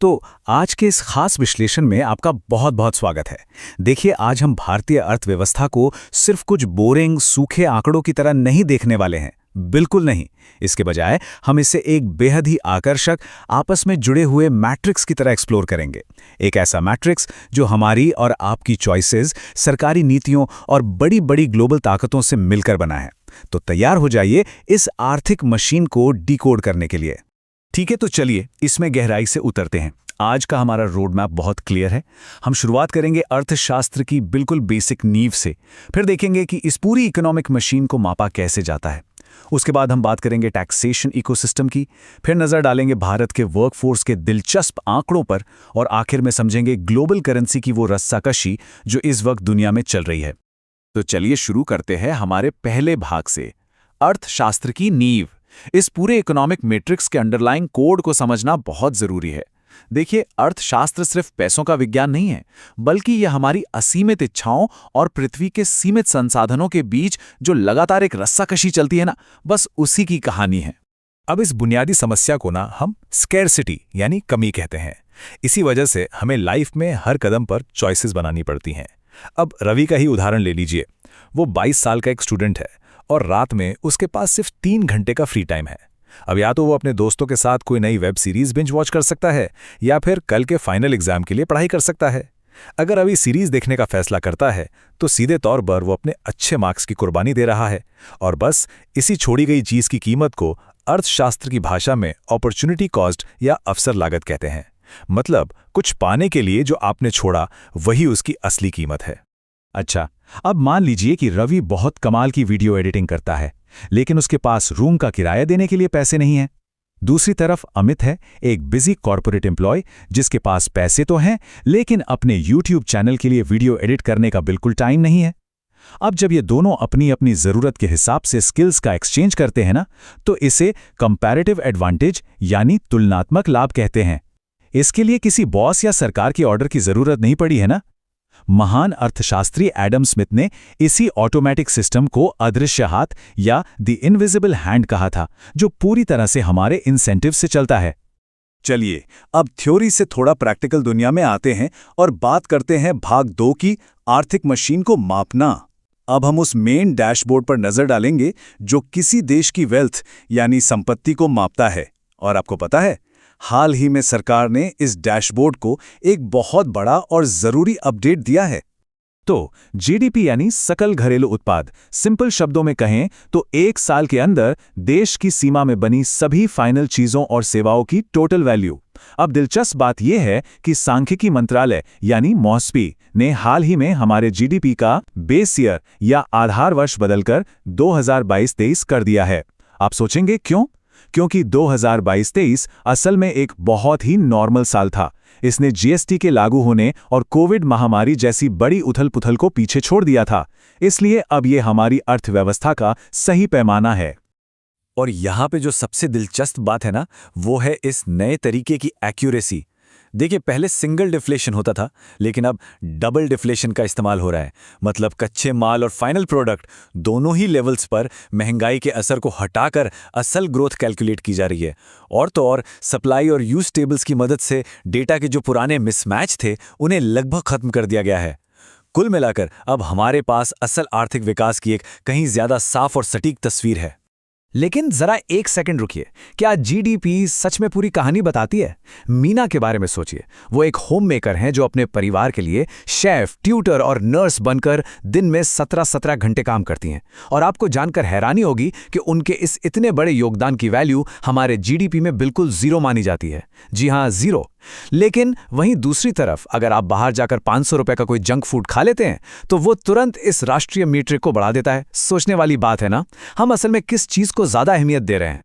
तो आज के इस खास विश्लेषण में आपका बहुत बहुत स्वागत है। देखिए, आज हम भारतीय अर्थव्यवस्था को सिर्फ कुछ बोरिंग सूखे आंकड़ों की तरह नहीं देखने वाले हैं। बिल्कुल नहीं। इसके बजाय हम इसे एक बेहद ही आकर्षक, आपस में जुड़े हुए मैट्रिक्स की तरह एक्सप्लोर करेंगे। एक ऐसा मैट्रिक्स जो हमारी और आपकी चॉइसेस, सरकारी नीतियों और बड़ी बड़ी ग्लोबल ताकतों से मिलकर बना है। तो तैयार हो जाइए इस आर्थिक मशीन को डिकोड करने के लिए। ठीक है, तो चलिए इसमें गहराई से उतरते हैं। आज का हमारा रोड मैप बहुत क्लियर है। हम शुरुआत करेंगे अर्थशास्त्र की बिल्कुल बेसिक नींव से, फिर देखेंगे कि इस पूरी इकोनॉमिक मशीन को मापा कैसे जाता है। उसके बाद हम बात करेंगे टैक्सेशन इकोसिस्टम की, फिर नजर डालेंगे भारत के वर्कफोर्स के दिलचस्प आंकड़ों पर, और आखिर में समझेंगे ग्लोबल करेंसी की वो रस्साकशी जो इस वक्त दुनिया में चल रही है। तो चलिए शुरू करते हैं हमारे पहले भाग से, अर्थशास्त्र की नींव। इस पूरे इकोनॉमिक मैट्रिक्स के अंडरलाइंग कोड को समझना बहुत जरूरी है। देखिए, अर्थशास्त्र सिर्फ पैसों का विज्ञान नहीं है, बल्कि यह हमारी असीमित इच्छाओं और पृथ्वी के सीमित संसाधनों के बीच जो लगातार एक रस्साकशी चलती है ना, बस उसी की कहानी है। अब इस बुनियादी समस्या को ना हम स्कैर्सिटी यानी कमी कहते हैं। इसी वजह से हमें लाइफ में हर कदम पर चॉइसेस बनानी पड़ती हैं। अब रवि का ही उदाहरण ले लीजिए। वो 22 साल का एक स्टूडेंट है और रात में उसके पास सिर्फ 3 घंटे का फ्री टाइम है। अब या तो वो अपने दोस्तों के साथ कोई नई वेब सीरीज बिंज वॉच कर सकता है, या फिर कल के फाइनल एग्जाम के लिए पढ़ाई कर सकता है। अगर रवि सीरीज देखने का फैसला करता है तो सीधे तौर पर वो अपने अच्छे मार्क्स की कुर्बानी दे रहा है। और बस इसी छोड़ी गई चीज की कीमत को अर्थशास्त्र की भाषा में अपॉर्चुनिटी कॉस्ट या अवसर लागत कहते हैं। मतलब कुछ पाने के लिए जो आपने छोड़ा, वही उसकी असली कीमत है। अच्छा, अब मान लीजिए कि रवि बहुत कमाल की वीडियो एडिटिंग करता है, लेकिन उसके पास रूम का किराया देने के लिए पैसे नहीं हैं। दूसरी तरफ अमित है, एक बिजी कॉर्पोरेट एम्प्लॉय जिसके पास पैसे तो हैं, लेकिन अपने यूट्यूब चैनल के लिए वीडियो एडिट करने का बिल्कुल टाइम नहीं है। अब जब ये दोनों अपनी अपनी जरूरत के हिसाब से स्किल्स का एक्सचेंज करते हैं ना, तो इसे कंपैरेटिव एडवांटेज यानी तुलनात्मक लाभ कहते हैं। इसके लिए किसी बॉस या सरकार की ऑर्डर की जरूरत नहीं पड़ी है ना। महान अर्थशास्त्री एडम स्मिथ ने इसी ऑटोमेटिक सिस्टम को अदृश्य हाथ या द इनविजिबल हैंड कहा था, जो पूरी तरह से हमारे इंसेंटिव से चलता है। चलिए अब थ्योरी से थोड़ा प्रैक्टिकल दुनिया में आते हैं और बात करते हैं भाग 2 की, आर्थिक मशीन को मापना। अब हम उस मेन डैशबोर्ड पर नजर डालेंगे जो किसी देश की वेल्थ यानी संपत्ति को मापता है। और आपको पता है, हाल ही में सरकार ने इस डैशबोर्ड को एक बहुत बड़ा और जरूरी अपडेट दिया है। तो जीडीपी यानी सकल घरेलू उत्पाद, सिंपल शब्दों में कहें तो एक साल के अंदर देश की सीमा में बनी सभी फाइनल चीजों और सेवाओं की टोटल वैल्यू। अब दिलचस्प बात यह है कि सांख्यिकी मंत्रालय यानी मॉस्पी ने हाल ही में हमारे जीडीपी का बेस ईयर या आधार वर्ष बदलकर 2022-23 कर दिया है। आप सोचेंगे क्यों? क्योंकि 2022-23 असल में एक बहुत ही नॉर्मल साल था। इसने जीएसटी के लागू होने और कोविड महामारी जैसी बड़ी उथल-पुथल को पीछे छोड़ दिया था। इसलिए अब ये हमारी अर्थव्यवस्था का सही पैमाना है। और यहाँ पे जो सबसे दिलचस्प बात है ना, वो है इस नए तरीके की एक्यूरेसी। देखिए, पहले सिंगल डिफ्लेशन होता था, लेकिन अब डबल डिफ्लेशन का इस्तेमाल हो रहा है। मतलब कच्चे माल और फाइनल प्रोडक्ट दोनों ही लेवल्स पर महंगाई के असर को हटाकर असल ग्रोथ कैलकुलेट की जा रही है। और तो और सप्लाई और यूज टेबल्स की मदद से डेटा के जो पुराने मिसमैच थे, उन्हें लगभग खत्म कर दिया गया है। कुल मिलाकर अब हमारे पास असल आर्थिक विकास की एक कहीं ज्यादा साफ और सटीक तस्वीर है। लेकिन जरा एक सेकंड रुकिए, क्या जीडीपी सच में पूरी कहानी बताती है? मीना के बारे में सोचिए। वो एक होम मेकर हैं जो अपने परिवार के लिए शेफ, ट्यूटर और नर्स बनकर दिन में 17-17 घंटे काम करती हैं। और आपको जानकर हैरानी होगी कि उनके इस इतने बड़े योगदान की वैल्यू हमारे जीडीपी में बिल्कुल जीरो मानी जाती है। जी हाँ, जीरो। लेकिन वहीं दूसरी तरफ अगर आप बाहर जाकर 500 रुपए का कोई जंक फूड खा लेते हैं तो वो तुरंत इस राष्ट्रीय मीट्रिक को बढ़ा देता है। सोचने वाली बात है ना, हम असल में किस चीज को ज्यादा अहमियत दे रहे हैं।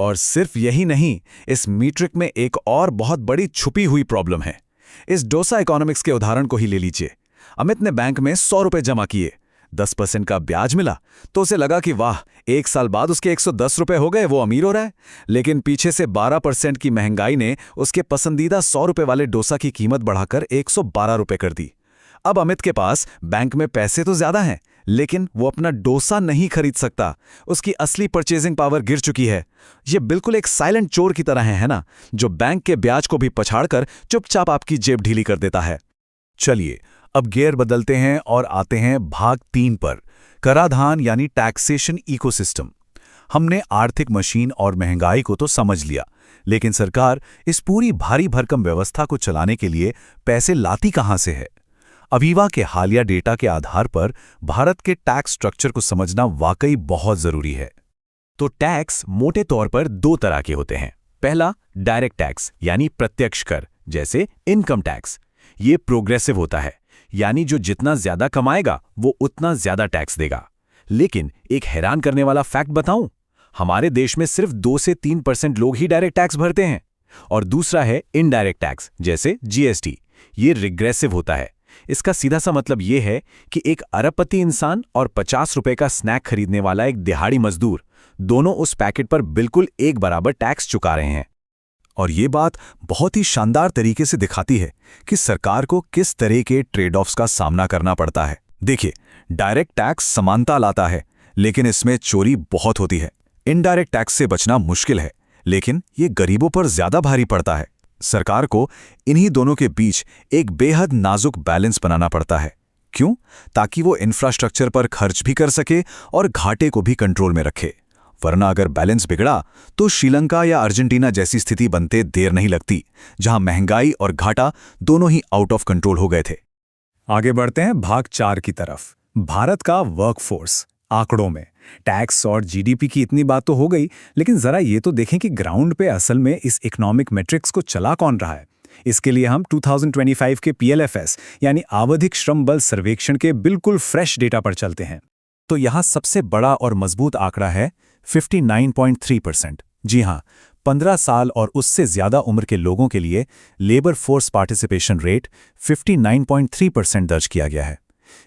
और सिर्फ यही नहीं, इस मीट्रिक में एक और बहुत बड़ी छुपी हुई प्रॉब्लम है। इस डोसा इकोनॉमिक्स के उदाहरण को ही ले लीजिए। अमित ने बैंक में 100 रुपए जमा किए, 10% का ब्याज मिला तो उसे लगा कि वाह, एक साल बाद उसके 110 रुपए हो गए, वो अमीर हो रहा है। लेकिन पीछे से 12% की महंगाई ने उसके पसंदीदा 100 रुपए वाले डोसा की कीमत बढ़ाकर 112 रुपए कर दी। अब अमित के पास बैंक में पैसे तो ज्यादा हैं, लेकिन वो अपना डोसा नहीं खरीद सकता। उसकी असली परचेजिंग पावर गिर चुकी है। ये बिल्कुल एक साइलेंट चोर की तरह है ना, जो बैंक के ब्याज को भी पछाड़कर चुपचाप आपकी जेब ढीली कर देता है। चलिए अब गियर बदलते हैं और आते हैं भाग 3 पर, कराधान यानी टैक्सेशन इकोसिस्टम। हमने आर्थिक मशीन और महंगाई को तो समझ लिया, लेकिन सरकार इस पूरी भारी भरकम व्यवस्था को चलाने के लिए पैसे लाती कहां से है? अवीवा के हालिया डेटा के आधार पर भारत के टैक्स स्ट्रक्चर को समझना वाकई बहुत जरूरी है। तो टैक्स मोटे तौर पर 2 तरह के होते हैं। पहला, डायरेक्ट टैक्स यानी प्रत्यक्ष कर, जैसे इनकम टैक्स। ये प्रोग्रेसिव होता है, यानी जो जितना ज्यादा कमाएगा वो उतना ज्यादा टैक्स देगा। लेकिन एक हैरान करने वाला फैक्ट बताऊं, हमारे देश में सिर्फ 2 से 3% लोग ही डायरेक्ट टैक्स भरते हैं। और दूसरा है इनडायरेक्ट टैक्स, जैसे जीएसटी। ये रिग्रेसिव होता है। इसका सीधा सा मतलब ये है कि एक अरबपति इंसान और 50 रुपए का स्नैक खरीदने वाला एक दिहाड़ी मजदूर, दोनों उस पैकेट पर बिल्कुल एक बराबर टैक्स चुका रहे हैं। और ये बात बहुत ही शानदार तरीके से दिखाती है कि सरकार को किस तरह के ट्रेड ऑफ्स का सामना करना पड़ता है। देखिए, डायरेक्ट टैक्स समानता लाता है, लेकिन इसमें चोरी बहुत होती है। इनडायरेक्ट टैक्स से बचना मुश्किल है, लेकिन ये गरीबों पर ज्यादा भारी पड़ता है। सरकार को इन्हीं दोनों के बीच एक बेहद नाजुक बैलेंस बनाना पड़ता है। क्यों? ताकि वो इंफ्रास्ट्रक्चर पर खर्च भी कर सके और घाटे को भी कंट्रोल में रखे। वरना अगर बैलेंस बिगड़ा तो श्रीलंका या अर्जेंटीना जैसी स्थिति बनते देर नहीं लगती, जहां महंगाई और घाटा दोनों ही आउट ऑफ कंट्रोल हो गए थे। आगे बढ़ते हैं भाग 4 की तरफ, भारत का वर्कफोर्स। आंकड़ों में टैक्स और जीडीपी की इतनी बात तो हो गई, लेकिन जरा ये तो देखें कि ग्राउंड पे असल में इस इकोनॉमिक मैट्रिक्स को चला कौन रहा है। इसके लिए हम 2025 के पीएलएफएस यानी आवधिक श्रम बल सर्वेक्षण के बिल्कुल फ्रेश डेटा पर चलते हैं। तो यहां सबसे बड़ा और मजबूत आंकड़ा है 59.3%। जी हां, 15 साल और उससे ज्यादा उम्र के लोगों के लिए लेबर फोर्स पार्टिसिपेशन रेट 59.3% दर्ज किया गया है।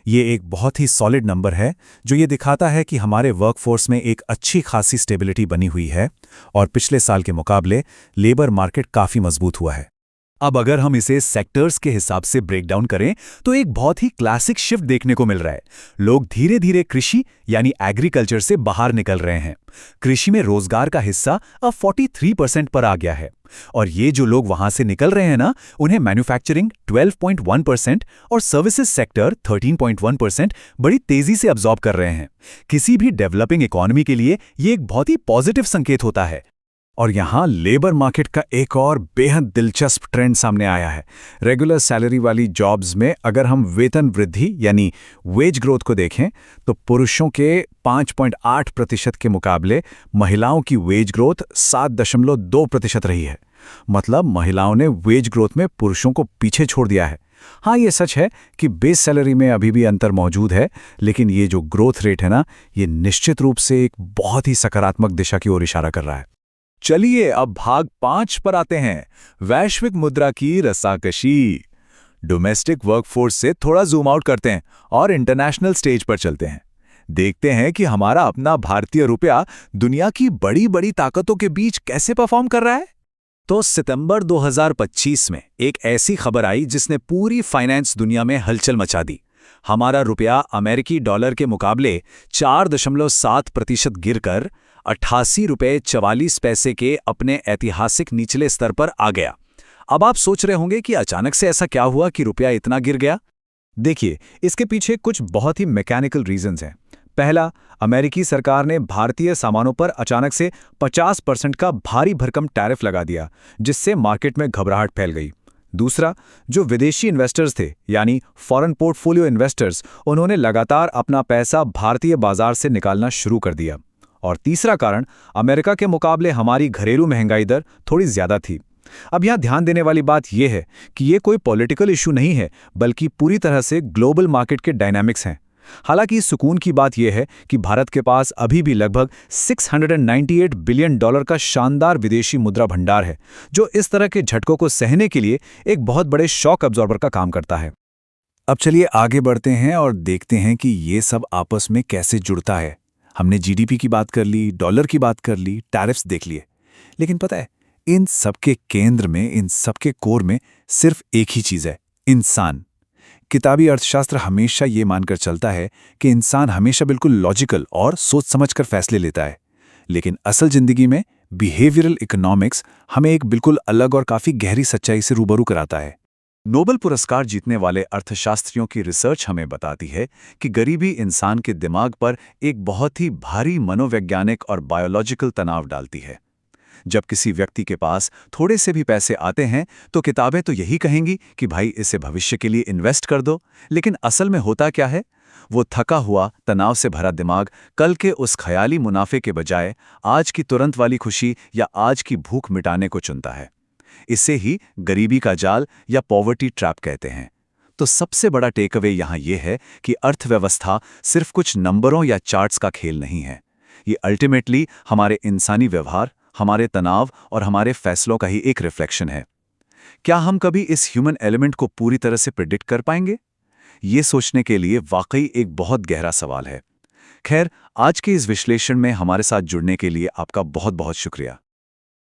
ये एक बहुत ही सॉलिड नंबर है, जो ये दिखाता है कि हमारे वर्कफोर्स में एक अच्छी खासी स्टेबिलिटी बनी हुई है और पिछले साल के मुकाबले लेबर मार्केट काफी मजबूत हुआ है। अब अगर हम इसे सेक्टर्स के हिसाब से ब्रेक डाउन करें तो एक बहुत ही क्लासिक शिफ्ट देखने को मिल रहा है। लोग धीरे धीरे कृषि यानी एग्रीकल्चर से बाहर निकल रहे हैं। कृषि में रोजगार का हिस्सा अब 43% पर आ गया है। और ये जो लोग वहां से निकल रहे हैं ना, उन्हें मैन्युफैक्चरिंग 12.1% और सर्विसेज सेक्टर 13.1% बड़ी तेजी से अब्सॉर्ब कर रहे हैं। किसी भी डेवलपिंग इकोनॉमी के लिए ये एक बहुत ही पॉजिटिव संकेत होता है। और यहाँ लेबर मार्केट का एक और बेहद दिलचस्प ट्रेंड सामने आया है। रेगुलर सैलरी वाली जॉब्स में अगर हम वेतन वृद्धि यानी वेज ग्रोथ को देखें तो पुरुषों के 5.8% के मुकाबले महिलाओं की वेज ग्रोथ 7.2% रही है। मतलब महिलाओं ने वेज ग्रोथ में पुरुषों को पीछे छोड़ दिया है। हाँ, ये सच है कि बेस सैलरी में अभी भी अंतर मौजूद है, लेकिन ये जो ग्रोथ रेट है ना, ये निश्चित रूप से एक बहुत ही सकारात्मक दिशा की ओर इशारा कर रहा है। चलिए अब भाग 5 पर आते हैं, वैश्विक मुद्रा की रसाकशी। डोमेस्टिक वर्कफोर्स से थोड़ा जूम आउट करते हैं और इंटरनेशनल स्टेज पर चलते हैं। देखते हैं कि हमारा अपना भारतीय रुपया दुनिया की बड़ी बड़ी ताकतों के बीच कैसे परफॉर्म कर रहा है। तो सितंबर 2025 में एक ऐसी खबर आई जिसने पूरी फाइनेंस दुनिया में हलचल मचा दी। हमारा रुपया अमेरिकी डॉलर के मुकाबले 4.7% गिरकर 88 रुपये 44 पैसे के अपने ऐतिहासिक निचले स्तर पर आ गया। अब आप सोच रहे होंगे कि अचानक से ऐसा क्या हुआ कि रुपया इतना गिर गया। देखिए, इसके पीछे कुछ बहुत ही मैकेनिकल रीजंस हैं। पहला, अमेरिकी सरकार ने भारतीय सामानों पर अचानक से 50% का भारी भरकम टैरिफ लगा दिया, जिससे मार्केट में घबराहट फैल गई। दूसरा, जो विदेशी इन्वेस्टर्स थे यानी फॉरेन पोर्टफोलियो इन्वेस्टर्स, उन्होंने लगातार अपना पैसा भारतीय बाजार से निकालना शुरू कर दिया। और तीसरा कारण, अमेरिका के मुकाबले हमारी घरेलू महंगाई दर थोड़ी ज्यादा थी। अब यहां ध्यान देने वाली बात यह है कि ये कोई पॉलिटिकल इशू नहीं है, बल्कि पूरी तरह से ग्लोबल मार्केट के डायनामिक्स हैं। हालांकि सुकून की बात यह है कि भारत के पास अभी भी लगभग $698 बिलियन का शानदार विदेशी मुद्रा भंडार है, जो इस तरह के झटकों को सहने के लिए एक बहुत बड़े शॉक अब्जॉर्बर का काम करता है। अब चलिए आगे बढ़ते हैं और देखते हैं कि ये सब आपस में कैसे जुड़ता है। हमने जीडीपी की बात कर ली, डॉलर की बात कर ली, टैरिफ्स देख लिए, लेकिन पता है, इन सबके केंद्र में, इन सबके कोर में सिर्फ एक ही चीज है, इंसान। किताबी अर्थशास्त्र हमेशा ये मानकर चलता है कि इंसान हमेशा बिल्कुल लॉजिकल और सोच समझकर फैसले लेता है, लेकिन असल जिंदगी में बिहेवियरल इकोनॉमिक्स हमें एक बिल्कुल अलग और काफी गहरी सच्चाई से रूबरू कराता है। नोबेल पुरस्कार जीतने वाले अर्थशास्त्रियों की रिसर्च हमें बताती है कि गरीबी इंसान के दिमाग पर एक बहुत ही भारी मनोवैज्ञानिक और बायोलॉजिकल तनाव डालती है। जब किसी व्यक्ति के पास थोड़े से भी पैसे आते हैं तो किताबें तो यही कहेंगी कि भाई इसे भविष्य के लिए इन्वेस्ट कर दो, लेकिन असल में होता क्या है? वो थका हुआ, तनाव से भरा दिमाग कल के उस ख्याली मुनाफे के बजाय आज की तुरंत वाली खुशी या आज की भूख मिटाने को चुनता है। इसे ही गरीबी का जाल या पॉवर्टी ट्रैप कहते हैं। तो सबसे बड़ा टेकअवे यहाँ ये है कि अर्थव्यवस्था सिर्फ कुछ नंबरों या चार्ट्स का खेल नहीं है। ये अल्टीमेटली हमारे इंसानी व्यवहार, हमारे तनाव और हमारे फैसलों का ही एक रिफ्लेक्शन है। क्या हम कभी इस ह्यूमन एलिमेंट को पूरी तरह से प्रिडिक्ट कर पाएंगे? ये सोचने के लिए वाकई एक बहुत गहरा सवाल है। खैर, आज के इस विश्लेषण में हमारे साथ जुड़ने के लिए आपका बहुत बहुत शुक्रिया।